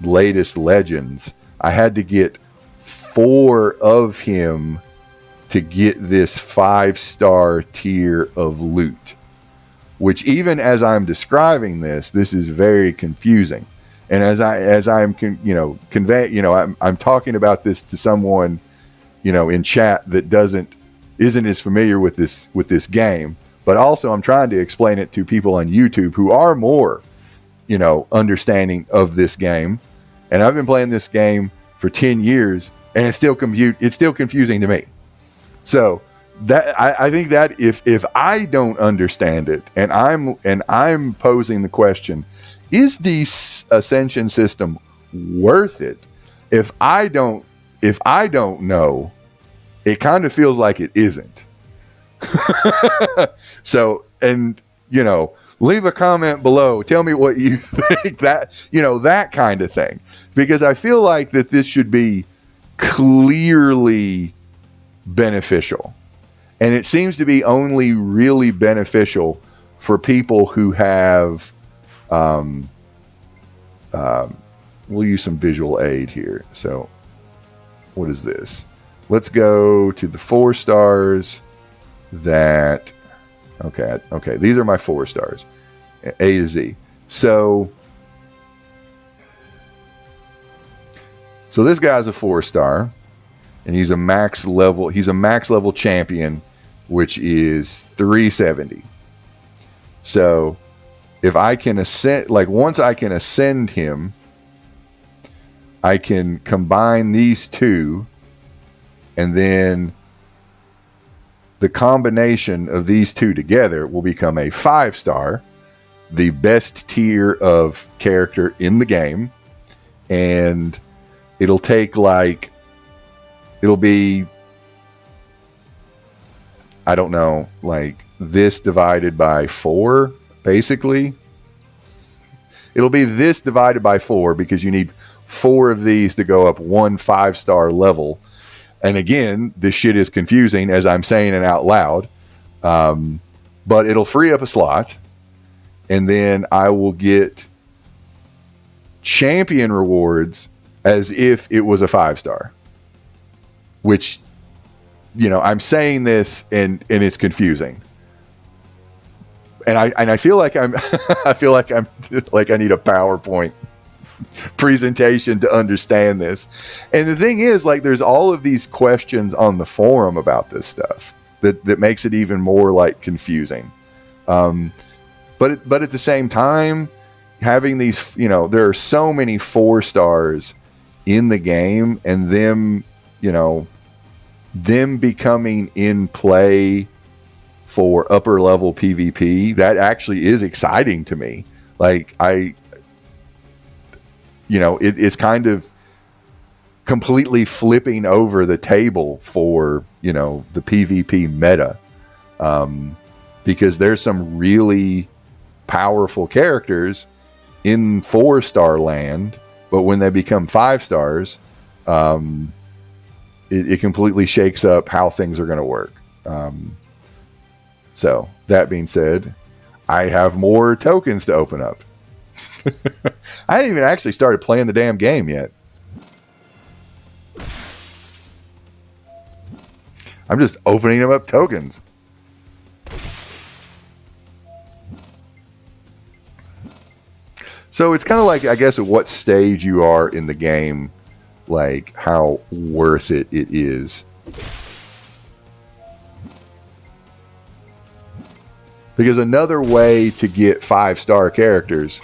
latest Legends, I had to get 4 of him to get this 5-star tier of loot. Which even as I'm describing this is very confusing. And as I'm I'm talking about this to someone, in chat that isn't as familiar with this game, but also I'm trying to explain it to people on YouTube who are more, understanding of this game. And I've been playing this game for 10 years and it's still confusing to me. So that I think that if I don't understand it and I'm posing the question, is the Ascension system worth it? If I don't know, it kind of feels like it isn't. So, and leave a comment below. Tell me what you think, that kind of thing, because I feel like that this should be clearly beneficial. And it seems to be only really beneficial for people who have, we'll use some visual aid here. So what is this? let's go to the 4 stars that... Okay, these are my 4 stars. A to Z. So this guy's a 4-star, and he's a max level champion, which is 370. So if I can once I can ascend him, I can combine these two, and then the combination of these two together will become a 5-star, the best tier of character in the game. And it'll take it'll be, I don't know, this divided by 4, basically. It'll be this divided by 4 because you need 4 of these to go up 1 5-star level. And again, this shit is confusing as I'm saying it out loud. But it'll free up a slot, and then I will get champion rewards as if it was a 5-star. Which, I'm saying this and it's confusing. And I feel like I need a PowerPoint presentation to understand this. And the thing is, there's all of these questions on the forum about this stuff that makes it even more confusing. But at the same time, having these, there are so many 4 stars in the game, and them becoming in play for upper level PvP, that actually is exciting to me. It's kind of completely flipping over the table for, the PvP meta. Because there's some really powerful characters in 4-star land, but when they become 5 stars, it completely shakes up how things are going to work. So that being said, I have more tokens to open up. I hadn't even actually started playing the damn game yet. I'm just opening them up tokens. So it's kind of I guess, at what stage you are in the game, how worth it is. Because another way to get 5-star characters,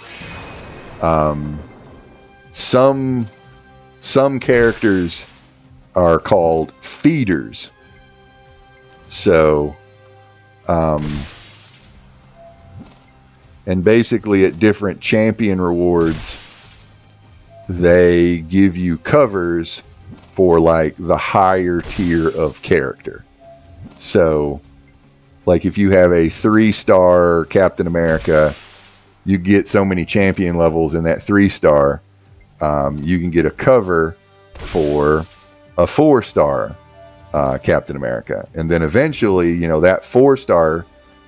some characters are called feeders. So, and basically at different champion rewards, they give you covers for the higher tier of character. So, if you have a 3-star Captain America, you get so many champion levels in that 3-star. You can get a cover for a 4-star Captain America. And then eventually, that 4-star,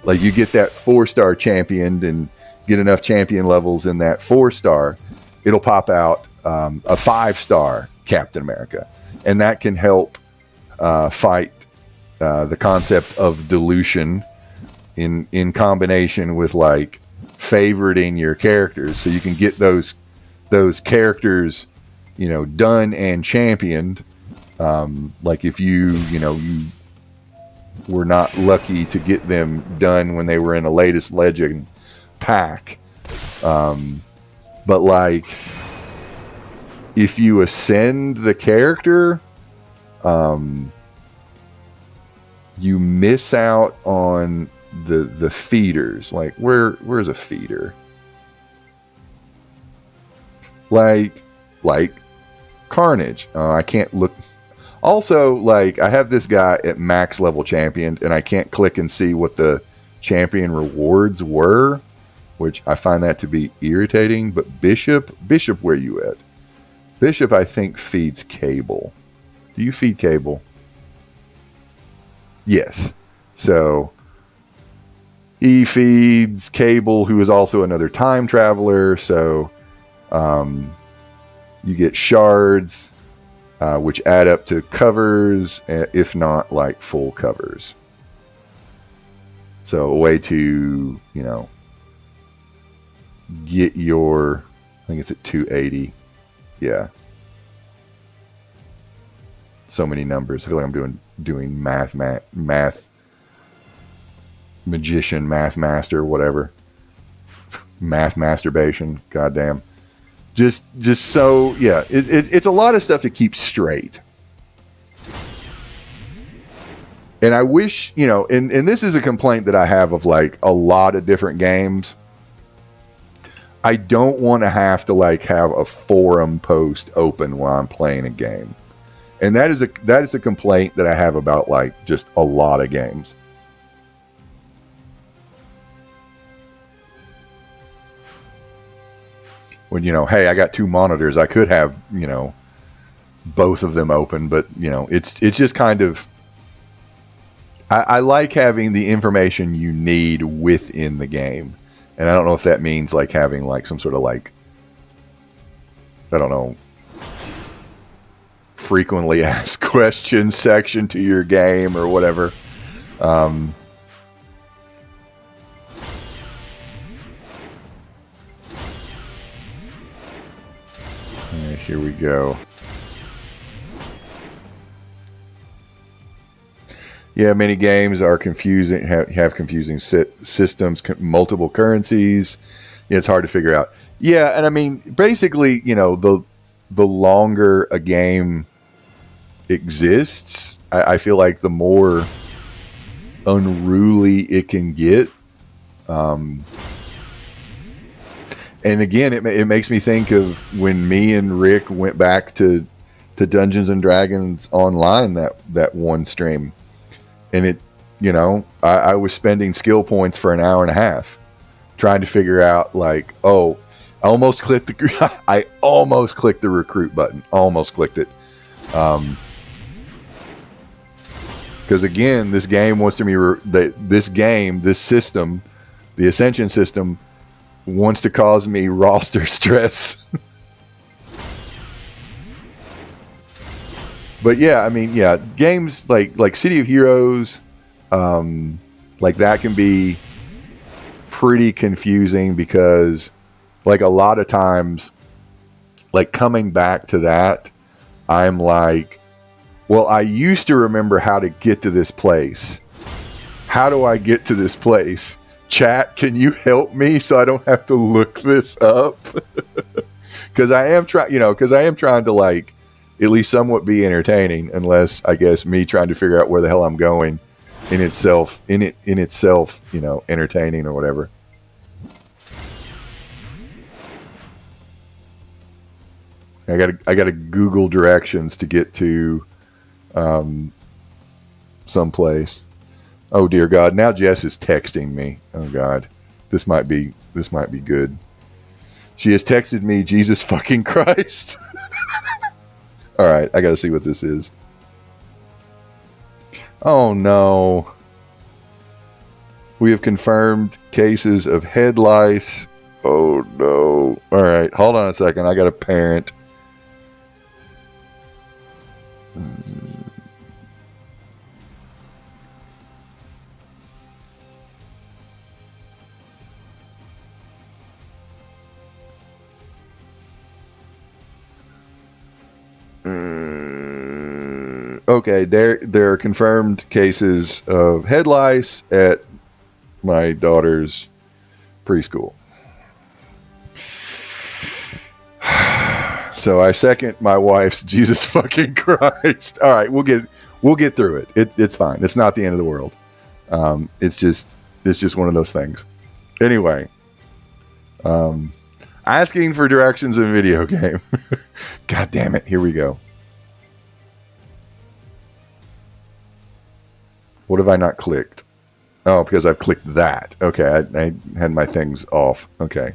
you get that 4-star championed and get enough champion levels in that 4-star, it'll pop out a 5-star Captain America. And that can help fight the concept of dilution in combination with favoriting your characters, so you can get those characters done and championed. If you were not lucky to get them done when they were in a latest legend pack, but if you ascend the character, you miss out on the feeders. Where's a feeder? Like Carnage. I can't look. Also, I have this guy at max level champion, and I can't click and see what the champion rewards were, which I find that to be irritating. But Bishop, where you at? Bishop, I think, feeds Cable. Do you feed Cable? Yes. So he feeds Cable, who is also another time traveler. So you get shards which add up to covers, if not like full covers. So a way to, get your, I think it's at 280. Yeah. So many numbers. I feel like I'm doing math magician, math master, whatever. Math masturbation. Goddamn. Just so, yeah. It's a lot of stuff to keep straight. And I wish, and this is a complaint that I have of like a lot of different games. I don't want to have to like have a forum post open while I'm playing a game. And that is a complaint that I have about like just a lot of games. When, hey, I got 2 monitors. I could have, both of them open, but it's just kind of, I like having the information you need within the game. And I don't know if that means like having like some sort of like, I don't know, frequently asked questions section to your game or whatever. Here we go. Yeah, many games are confusing, have confusing systems, multiple currencies. Yeah, it's hard to figure out. Yeah, and I mean, basically, the longer a game exists, I feel like the more unruly it can get. And again, it makes me think of when me and Rick went back to Dungeons and Dragons Online, that one stream. And it, I was spending skill points for an hour and a half trying to figure out like, I almost clicked the recruit button. Almost clicked it. Because again, this game wants to this system, the Ascension system, wants to cause me roster stress. But yeah, I mean, yeah, games like City of Heroes, like that can be pretty confusing because like a lot of times, like coming back to that, I'm like, well, I used to remember how to get to this place. How do I get to this place? Chat, can you help me so I don't have to look this up? Because I am trying to like at least somewhat be entertaining, unless I guess me trying to figure out where the hell I'm going in itself, entertaining or whatever. I gotta Google directions to get to someplace. Oh dear God! Now Jess is texting me. Oh God, this might be good. She has texted me, Jesus fucking Christ. All right, I gotta see what this is. Oh no. We have confirmed cases of head lice. Oh no. All right, hold on a second. I got a parent. Okay, there are confirmed cases of head lice at my daughter's preschool. So I second my wife's Jesus fucking Christ. All right, we'll get through it. It's fine. It's not the end of the world. It's just one of those things. Anyway, asking for directions in a video game. God damn it! Here we go. What have I not clicked? Oh, because I've clicked that. Okay, I had my things off. Okay.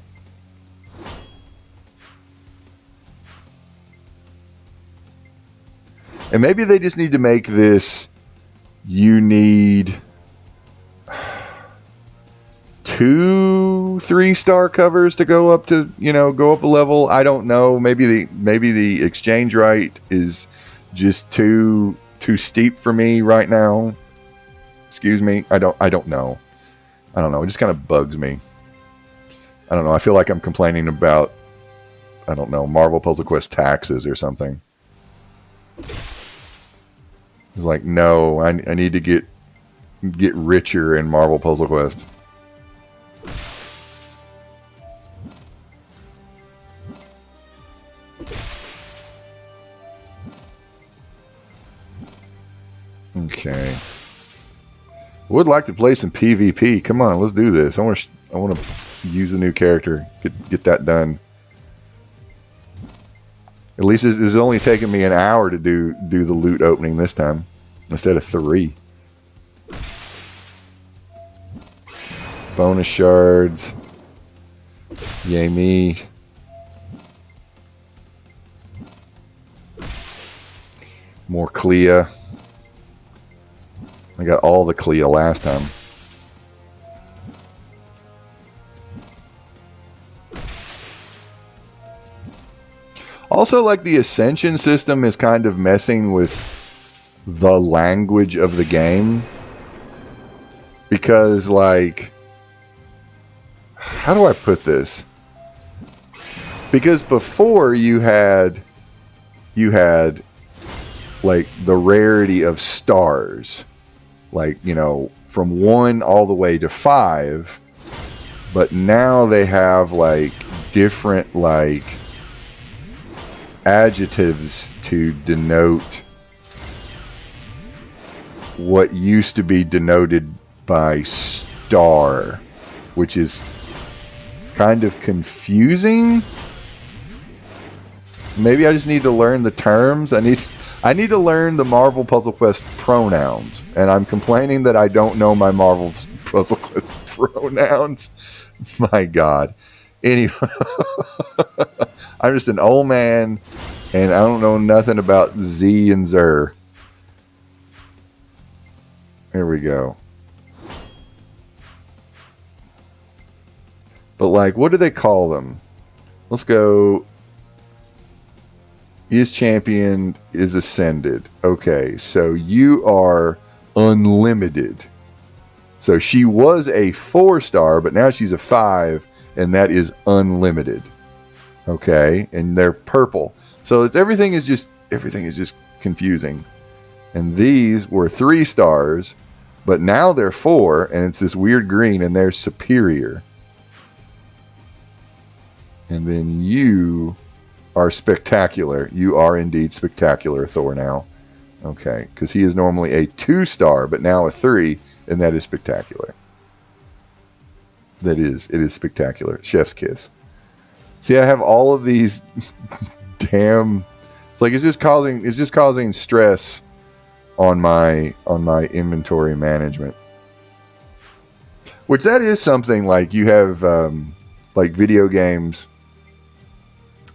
And maybe they just need to make this, you need 2 3-star covers to go up to, go up a level. I don't know. Maybe the exchange rate is just too steep for me right now. Excuse me. I don't know. It just kind of bugs me. I don't know. I feel like I'm complaining about, I don't know, Marvel Puzzle Quest taxes or something. It's like, no, I need to get richer in Marvel Puzzle Quest. Okay. Would like to play some PvP. Come on, let's do this. I want to use the new character. Get that done. At least it's only taking me an hour to do the loot opening this time instead of 3. Bonus shards. Yay me. More Clea. I got all the Clea last time. Also, like, the Ascension system is kind of messing with the language of the game. Because, like, how do I put this? Because before you had like the rarity of stars. Like, you know, from 1 all the way to 5. But now they have, like, different, like, adjectives to denote what used to be denoted by star, which is kind of confusing. Maybe I just need to learn the terms. I need to learn the Marvel Puzzle Quest pronouns, and I'm complaining that I don't know my Marvel Puzzle Quest pronouns. My God. Anyway, I'm just an old man, and I don't know nothing about Z and Zer. There we go. But, like, what do they call them? Let's go. Is championed, is ascended. Okay, so you are unlimited. So she was a 4-star, but now she's a 5, and that is unlimited. Okay, and they're purple. So everything is just confusing. And these were 3 stars, but now they're 4, and it's this weird green, and they're superior. And then you are spectacular. You are indeed spectacular, Thor, now. Okay, because he is normally a 2-star, but now a 3, and that is spectacular. It is spectacular. Chef's kiss. See, I have all of these damn. It's like it's just causing stress on my inventory management. Which that is something, like, you have like video games.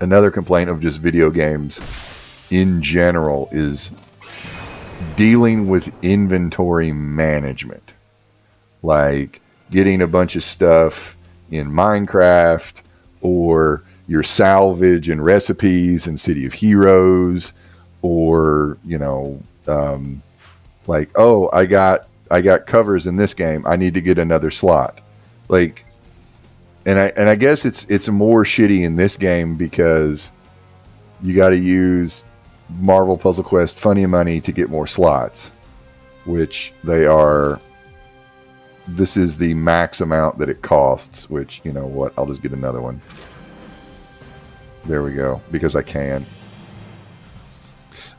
Another complaint of just video games in general is dealing with inventory management. Like getting a bunch of stuff in Minecraft, or your salvage and recipes in City of Heroes, or, you know, like, oh, I got covers in this game, I need to get another slot. Like, and I guess it's more shitty in this game because you got to use Marvel Puzzle Quest funny money to get more slots, which they are. This is the max amount that it costs, which, you know what, I'll just get another one. There we go, because I can.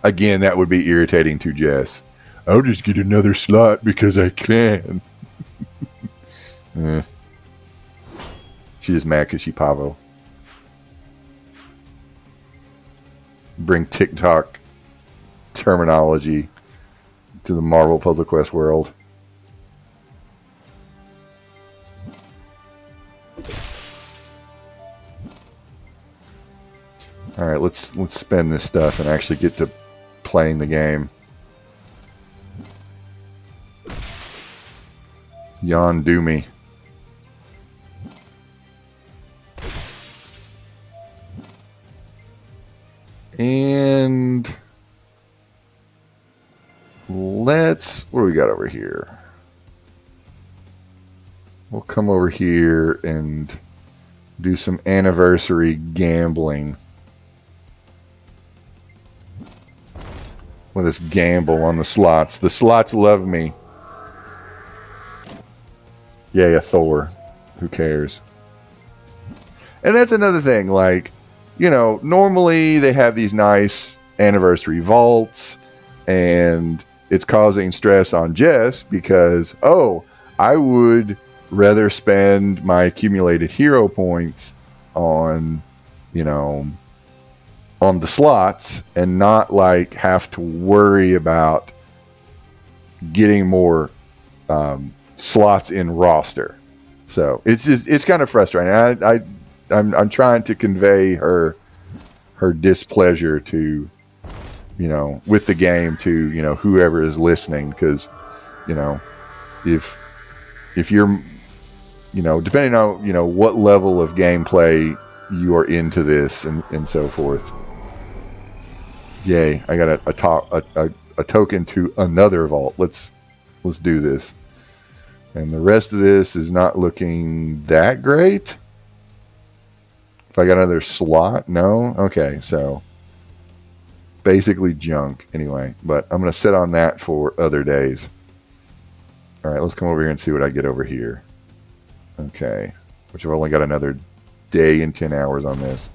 Again, that would be irritating to Jess. I'll just get another slot because I can. She's just mad because she Pavo. Bring TikTok terminology to the Marvel Puzzle Quest world. All right, let's spend this stuff and actually get to playing the game. Yon do me. And What do we got over here? We'll come over here and do some anniversary gambling. Let us gamble on the slots. The slots love me. Yay, a Thor. Who cares? And that's another thing. Like, you know, normally they have these nice anniversary vaults, and it's causing stress on Jess because, oh, I would rather spend my accumulated hero points on, you know, on the slots and not like have to worry about getting more slots in roster. So it's kind of frustrating. I'm trying to convey her displeasure to, you know, with the game to, you know, whoever is listening, because, you know, if you're, you know, depending on, you know, what level of gameplay you are into this and so forth. Yay, I got a token to another vault. Let's do this. And the rest of this is not looking that great. If I got another slot, no? Okay, so basically junk anyway, but I'm going to sit on that for other days. All right, let's come over here and see what I get over here. Okay, which I've only got another day and 10 hours on this.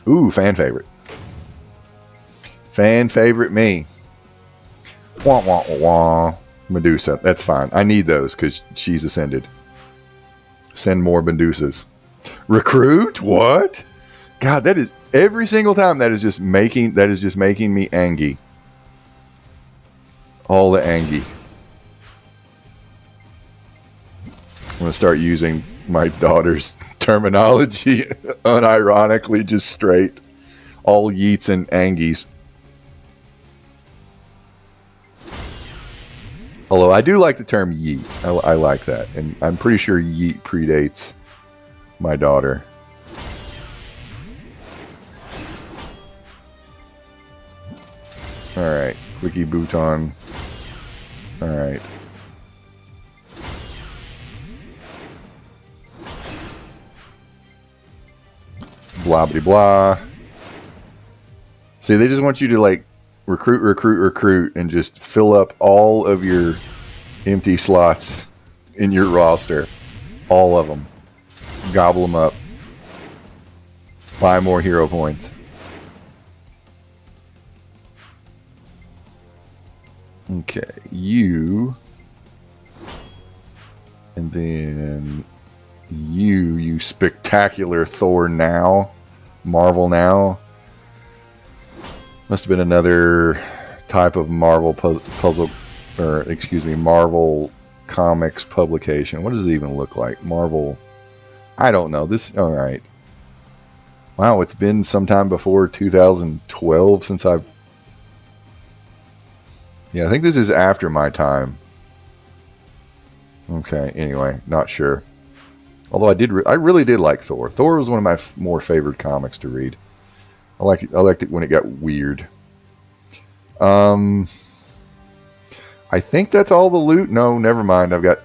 Ooh, fan favorite. Fan favorite me. Wah, wah, wah, wah. Medusa. That's fine. I need those because she's ascended. Send more Medusas. Recruit? What? God, that is every single time that is just making me angry. All the angry. I'm going to start using my daughter's terminology unironically, just straight. All yeets and angies. Although I do like the term yeet. I like that. And I'm pretty sure yeet predates my daughter. Alright. Clicky Bouton. Alright. Blah, blah, blah. See, they just want you to, like, recruit, and just fill up all of your empty slots in your roster. All of them. Gobble them up. Buy more hero points. Okay, you. And then you spectacular Thor now. Marvel now. Must have been another type of Marvel puzzle, or excuse me, Marvel Comics publication. What does it even look like? Marvel, I don't know. This, all right. Wow, it's been sometime before 2012 since I've. Yeah, I think this is after my time. Okay, anyway, not sure. Although I really did like Thor. Thor was one of my more favored comics to read. I liked it when it got weird. I think that's all the loot. No, never mind. I've got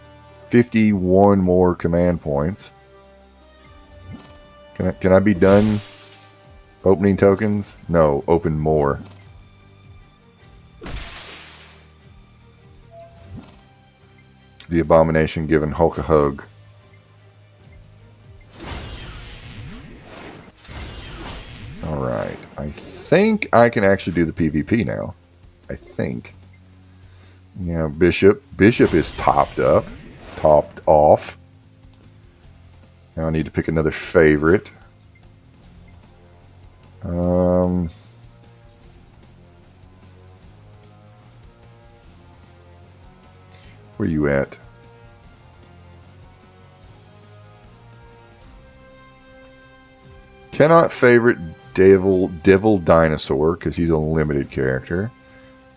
51 more command points. Can I be done opening tokens? No, open more. The Abomination giving Hulk a hug. Alright, I think I can actually do the PvP now. I think. Yeah, Bishop. Bishop is topped off. Now I need to pick another favorite. Where you at? Cannot favorite Devil Dinosaur because he's a limited character.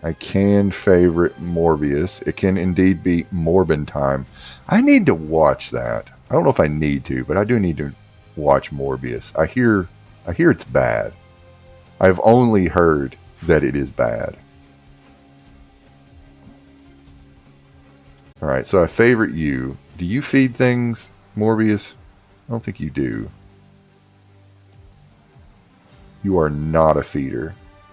I can favorite Morbius. It can indeed be Morbin time. I need to watch that. I don't know if I need to, but I do need to watch Morbius. I hear it's bad. I've only heard that it is bad. All right, so I favorite you. Do you feed things, Morbius? I don't think you do. You are not a feeder.